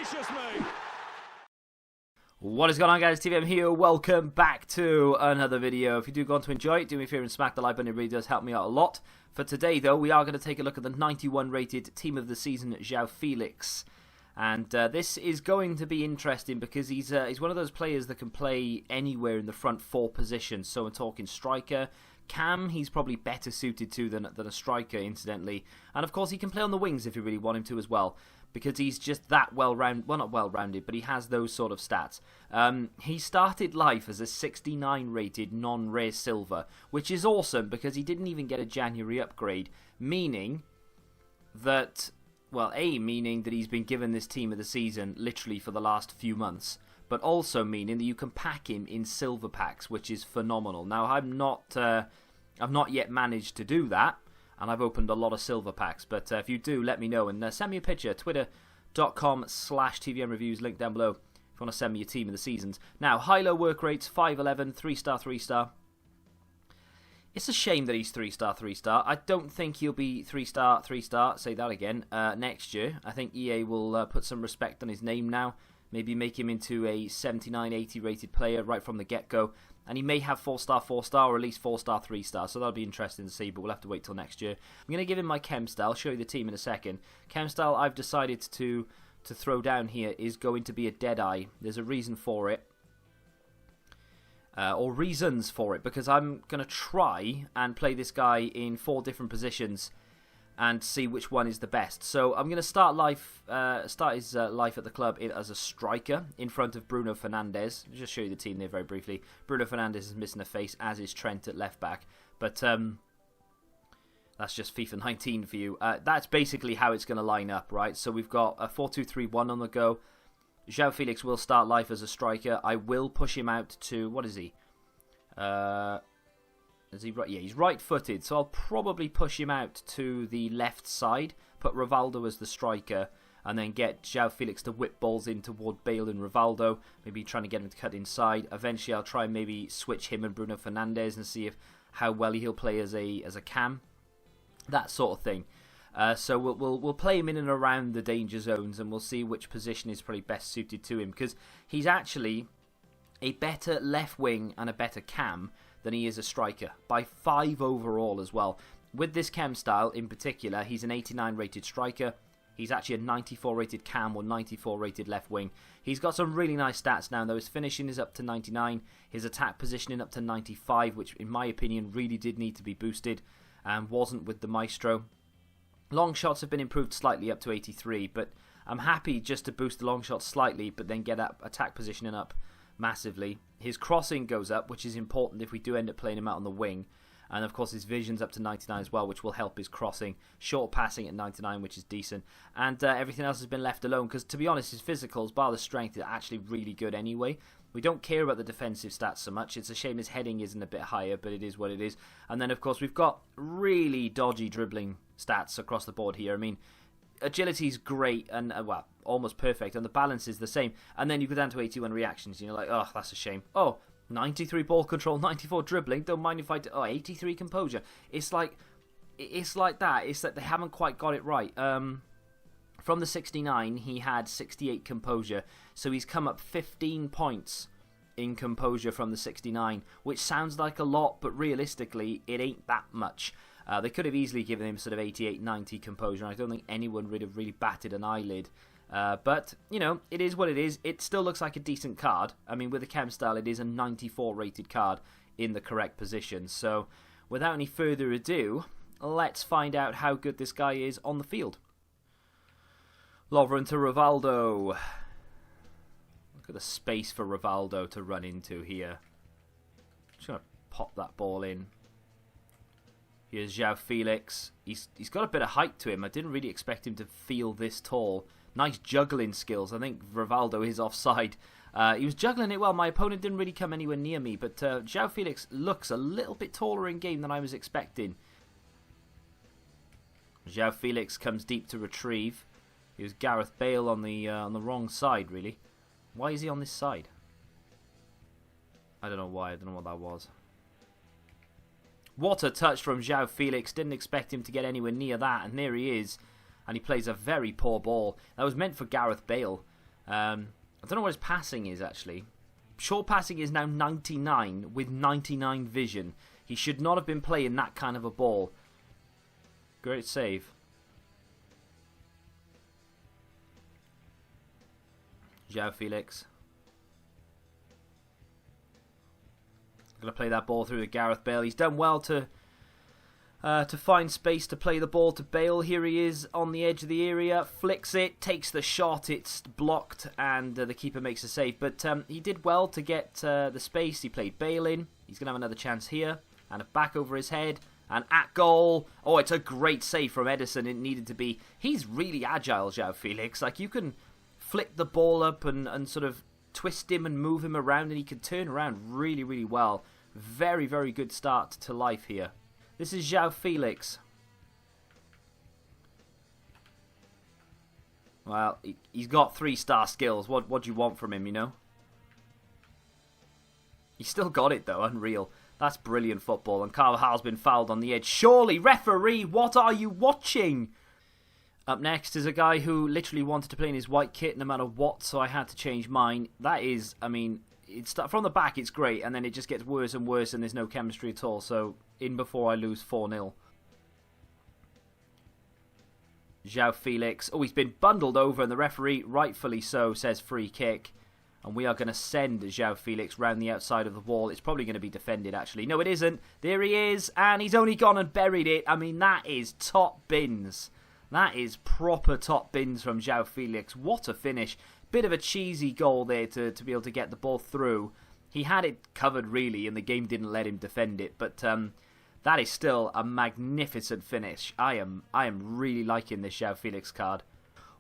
Gracious me! What is going on, guys? TVM here. Welcome back to another video. If you do go on to enjoy it, do me a favor and smack the like button. It really does help me out a lot. For today, though, we are going to take a look at the 91 rated team of the season, Joao Felix. And this is going to be interesting because he's one of those players that can play anywhere in the front four positions. So I'm talking striker, cam, he's probably better suited to than a striker, incidentally. And of course, he can play on the wings if you really want him to as well, because he's just that well-rounded. Well, not well-rounded, but he has those sort of stats. He started life as a 69 rated non-rare silver, which is awesome because he didn't even get a January upgrade, meaning that, well, meaning that he's been given this team of the season literally for the last few months, but also meaning that you can pack him in silver packs, which is phenomenal. Now, I've not yet managed to do that, and I've opened a lot of silver packs, but if you do, let me know, and send me a picture, twitter.com/tvmreviews, link down below, if you want to send me your team of the seasons. Now, high-low work rates, 5'11", 3-star, 3-star. It's a shame that he's 3-star, 3-star. I don't think he'll be 3-star, 3-star, say that again, next year. I think EA will put some respect on his name now, maybe make him into a 79, 80 rated player right from the get-go. And he may have 4-star, 4-star, or at least 4-star, 3-star. So that'll be interesting to see, but we'll have to wait till next year. I'm going to give him my chem style. I'll show you the team in a second. Chem style I've decided to throw down here is going to be a Deadeye. There's a reason for it. Or reasons for it, because I'm going to try and play this guy in 4 different positions and see which one is the best. So I'm going to start his life at the club as a striker in front of Bruno Fernandes. I'll just show you the team there very briefly. Bruno Fernandes is missing a face, as is Trent at left back. But that's just FIFA 19 for you. That's basically how it's going to line up, right? So we've got a 4-2-3-1 on the go. Joao Felix will start life as a striker. I will push him out to, what is he? Is he right? Yeah, he's right-footed, so I'll probably push him out to the left side, put Rivaldo as the striker, and then get Joao Felix to whip balls in toward Bale and Rivaldo, maybe trying to get him to cut inside. Eventually, I'll try and maybe switch him and Bruno Fernandes and see how well he'll play as a cam, that sort of thing. So we'll play him in and around the danger zones, and we'll see which position is probably best suited to him, because he's actually a better left wing and a better cam than he is a striker, by 5 overall as well. With this chem style in particular, he's an 89 rated striker. He's actually a 94 rated cam or 94 rated left wing. He's got some really nice stats now, though. His finishing is up to 99, his attack positioning up to 95, which in my opinion really did need to be boosted and wasn't with the Maestro. Long shots have been improved slightly up to 83, but I'm happy just to boost the long shots slightly, but then get that attack positioning up massively. His crossing goes up, which is important if we do end up playing him out on the wing. And of course his vision's up to 99 as well, which will help his crossing. Short passing at 99, which is decent. And everything else has been left alone, because to be honest, his physicals, bar the strength, are actually really good anyway. We don't care about the defensive stats so much. It's a shame his heading isn't a bit higher, but it is what it is. And then of course we've got really dodgy dribbling stats across the board here. I mean, agility's great and, well, almost perfect, and the balance is the same. And then you go down to 81 reactions, and you're like, oh, that's a shame. Oh, 93 ball control, 94 dribbling, don't mind if I do. Oh, 83 composure. It's like that. It's that they haven't quite got it right. From the 69, he had 68 composure, so he's come up 15 points in composure from the 69, which sounds like a lot, but realistically, it ain't that much. They could have easily given him sort of 88, 90 composure, and I don't think anyone would have really batted an eyelid. But, you know, it is what it is. It still looks like a decent card. I mean, with the chem style, it is a 94 rated card in the correct position. So, without any further ado, let's find out how good this guy is on the field. Lovren to Rivaldo. Look at the space for Rivaldo to run into here. Just going to pop that ball in. Here's Joao Felix. He's got a bit of height to him. I didn't really expect him to feel this tall. Nice juggling skills. I think Rivaldo is offside. He was juggling it well. My opponent didn't really come anywhere near me, but Joao Felix looks a little bit taller in game than I was expecting. Joao Felix comes deep to retrieve. He was Gareth Bale on the wrong side, really. Why is he on this side? I don't know why. I don't know what that was. What a touch from Joao Felix. Didn't expect him to get anywhere near that, and there he is. And he plays a very poor ball. That was meant for Gareth Bale. I don't know what his passing is, actually. Short passing is now 99 with 99 vision. He should not have been playing that kind of a ball. Great save. Joao Felix. Going to play that ball through to Gareth Bale. He's done well to find space to play the ball to Bale. Here he is on the edge of the area. Flicks it, takes the shot. It's blocked and the keeper makes a save. But he did well to get the space. He played Bale in. He's going to have another chance here. And a back over his head. And at goal. Oh, it's a great save from Ederson. It needed to be. He's really agile, Joao Felix. Like, you can flick the ball up and sort of twist him and move him around. And he can turn around really, really well. Very, very good start to life here. This is Joao Felix. Well, he's got 3-star skills. What do you want from him, you know? He's still got it, though. Unreal. That's brilliant football. And Carvajal's been fouled on the edge. Surely, referee, what are you watching? Up next is a guy who literally wanted to play in his white kit no matter what, so I had to change mine. That is, I mean, from the back it's great, and then it just gets worse and worse, and there's no chemistry at all. So, in before I lose 4-0. Joao Felix. Oh, he's been bundled over, and the referee, rightfully so, says free kick. And we are going to send Joao Felix round the outside of the wall. It's probably going to be defended, actually. No, it isn't. There he is, and he's only gone and buried it. I mean, that is top bins. That is proper top bins from Joao Felix. What a finish. Bit of a cheesy goal there to be able to get the ball through. He had it covered, really, and the game didn't let him defend it. But that is still a magnificent finish. I am really liking this Joao Felix card.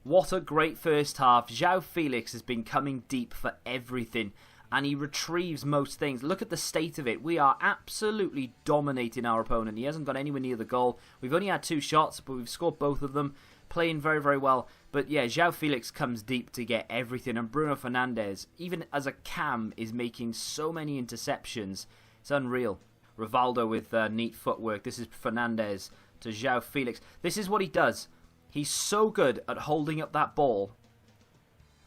What a great first half. Joao Felix has been coming deep for everything, and he retrieves most things. Look at the state of it. We are absolutely dominating our opponent. He hasn't got anywhere near the goal. We've only had 2 shots, but we've scored both of them. Playing very, very well. But yeah, Joao Felix comes deep to get everything, and Bruno Fernandes, even as a cam, is making so many interceptions. It's unreal. Rivaldo with neat footwork. This is Fernandes to Joao Felix. This is what he does. He's so good at holding up that ball.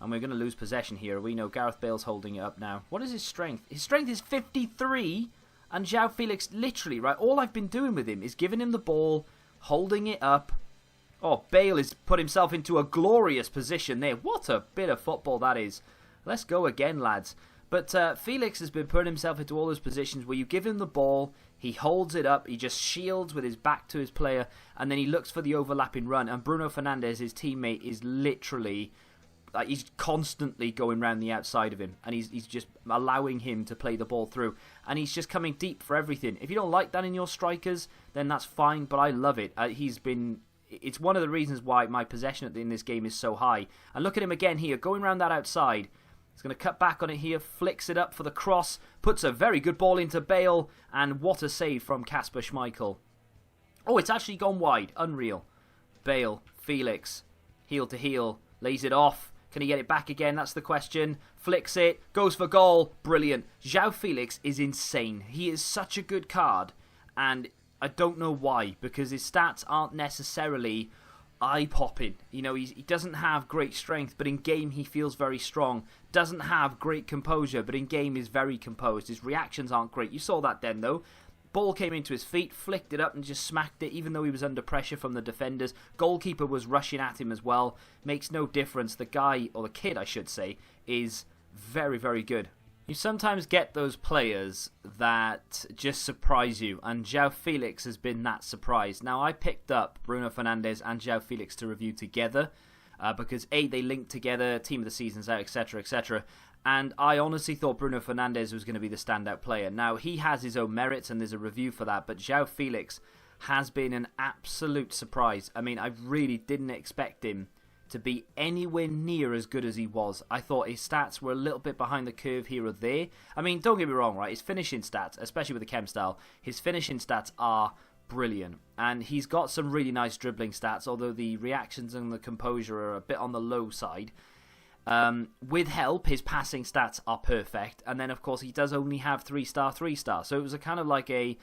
And we're going to lose possession here. We know Gareth Bale's holding it up now. What is his strength? His strength is 53. And Joao Felix, literally, right, all I've been doing with him is giving him the ball, holding it up. Oh, Bale has put himself into a glorious position there. What a bit of football that is. Let's go again, lads. But Felix has been putting himself into all those positions where you give him the ball, he holds it up, he just shields with his back to his player, and then he looks for the overlapping run. And Bruno Fernandes, his teammate, is literally, like, he's constantly going round the outside of him, and he's just allowing him to play the ball through. And he's just coming deep for everything. If you don't like that in your strikers, then that's fine, but I love it. It's one of the reasons why my possession in this game is so high. And look at him again here, going round that outside. He's going to cut back on it here, flicks it up for the cross, puts a very good ball into Bale, and what a save from Kasper Schmeichel. Oh, it's actually gone wide. Unreal. Bale, Felix, heel to heel, lays it off. Can he get it back again? That's the question. Flicks it, goes for goal. Brilliant. Joao Felix is insane. He is such a good card, and I don't know why, because his stats aren't necessarily eye-popping. You know, he doesn't have great strength, but in game he feels very strong. Doesn't have great composure, but in game is very composed. His reactions aren't great. You saw that then, though. Ball came into his feet, flicked it up and just smacked it, even though he was under pressure from the defenders. Goalkeeper was rushing at him as well. Makes no difference. The guy, or the kid I should say, is very, very good. You sometimes get those players that just surprise you, and Joao Felix has been that surprise. Now, I picked up Bruno Fernandes and Joao Felix to review together because, A, they link together, team of the season's out, etc., etc., and I honestly thought Bruno Fernandes was going to be the standout player. Now, he has his own merits, and there's a review for that, but Joao Felix has been an absolute surprise. I mean, I really didn't expect him to be anywhere near as good as he was. I thought his stats were a little bit behind the curve here or there. I mean, don't get me wrong, right? His finishing stats, especially with the chem style, his finishing stats are brilliant. And he's got some really nice dribbling stats, although the reactions and the composure are a bit on the low side. With help, his passing stats are perfect. And then, of course, he does only have 3-star, 3-star. So it was a kind of like a,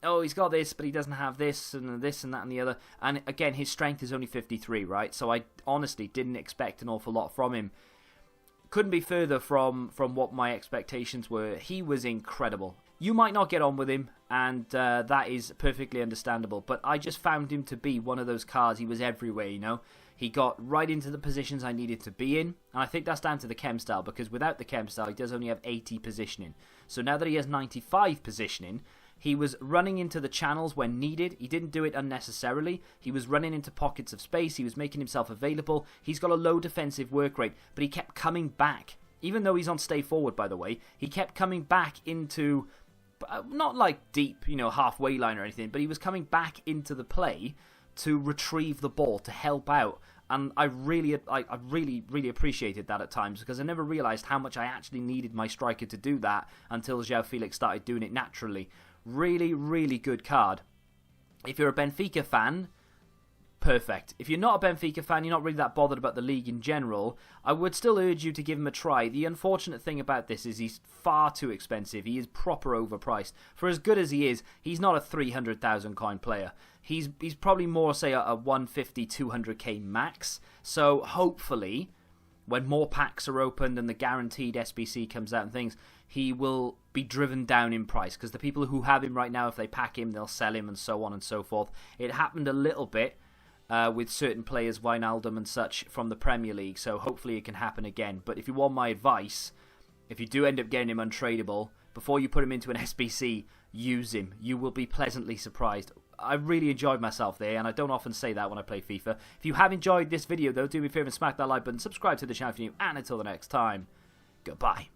oh, he's got this, but he doesn't have this and that and the other. And again, his strength is only 53, right? So I honestly didn't expect an awful lot from him. couldn't be further from what my expectations were. He was incredible. You might not get on with him, and that is perfectly understandable, but I just found him to be one of those cards. He was everywhere, you know. He got right into the positions I needed to be in, and I think that's down to the chem style, because without the chem style, he does only have 80 positioning. So now that he has 95 positioning, he was running into the channels when needed. He didn't do it unnecessarily. He was running into pockets of space. He was making himself available. He's got a low defensive work rate, but he kept coming back. Even though he's on stay forward, by the way, he kept coming back into, not like deep, you know, halfway line or anything, but he was coming back into the play to retrieve the ball, to help out. And I really appreciated that at times, because I never realised how much I actually needed my striker to do that until Joao Felix started doing it naturally. Really, really good card. If you're a Benfica fan, perfect. If you're not a Benfica fan, you're not really that bothered about the league in general, I would still urge you to give him a try. The unfortunate thing about this is he's far too expensive. He is proper overpriced. For as good as he is, he's not a 300,000 coin player. He's probably more, say, a 150, 200k max. So hopefully, when more packs are opened and the guaranteed SBC comes out and things, he will be driven down in price, because the people who have him right now, if they pack him, they'll sell him and so on and so forth. It happened a little bit with certain players, Wijnaldum and such, from the Premier League, so hopefully it can happen again. But if you want my advice, if you do end up getting him untradeable, before you put him into an SBC, use him. You will be pleasantly surprised. I really enjoyed myself there, and I don't often say that when I play FIFA. If you have enjoyed this video, though, do me a favour and smack that like button, subscribe to the channel if you're new, and until the next time, goodbye.